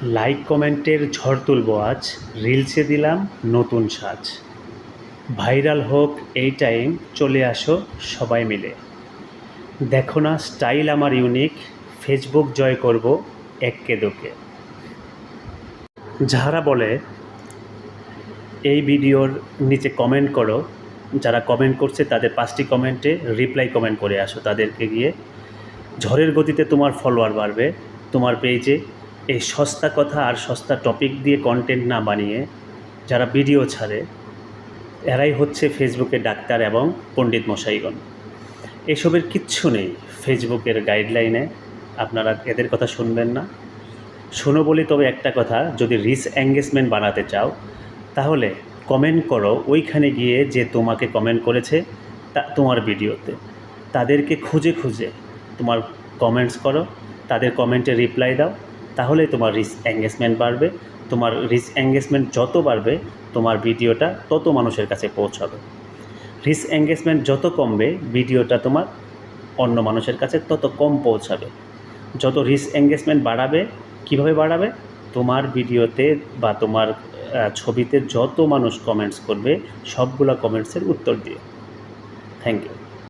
Like কমেন্টের ঝড় তুলব আজ, রিলসে দিলাম নতুন সাজ। ভাইরাল হোক এই টাইম, চলে আসো সবাই মিলে। দেখো না স্টাইল আমার ইউনিক, ফেসবুক জয় করব এক্কে দোকে। যারা বলে এই ভিডিওর নিচে কমেন্ট করো, যারা কমেন্ট করছে তাদের 5টি কমেন্টে রিপ্লাই কমেন্ট করে আসো, তাদেরকে গিয়ে ঝড়ের গতিতে তোমার ফলোয়ার বাড়বে। তোমার পেজে এই সস্তা কথা আর সস্তা টপিক দিয়ে কন্টেন্ট না বানিয়ে যারা ভিডিও ছাড়ে, এরাই হচ্ছে ফেসবুকের ডাক্তার এবং পণ্ডিত মশাইগণ। এসবের কিচ্ছু নেই ফেসবুকের গাইডলাইনে, আপনারা এদের কথা শুনবেন না। শোনো বলি তবে একটা কথা, যদি রিচ এঙ্গেজমেন্ট বানাতে চাও তাহলে কমেন্ট করো ওইখানে গিয়ে যে তোমাকে কমেন্ট করেছে তোমার ভিডিওতে, তাদেরকে খুঁজে খুঁজে তোমার কমেন্টস করো, তাদের কমেন্টে রিপ্লাই দাও, তাহলে তোমার রিচ এঙ্গেজমেন্ট বাড়বে। তোমার রিচ এঙ্গেজমেন্ট যত বাড়বে তোমার ভিডিওটা তত মানুষের কাছে পৌঁছাবে। রিচ এঙ্গেজমেন্ট যত কমবে ভিডিওটা তোমার অন্য মানুষের কাছে তত কম পৌঁছাবে। যত রিচ এঙ্গেজমেন্ট বাড়াবে, কীভাবে বাড়াবে? তোমার ভিডিওতে বা তোমার ছবিতে যত মানুষ কমেন্টস করবে সবগুলো কমেন্টসের উত্তর দিয়ে। Thank you.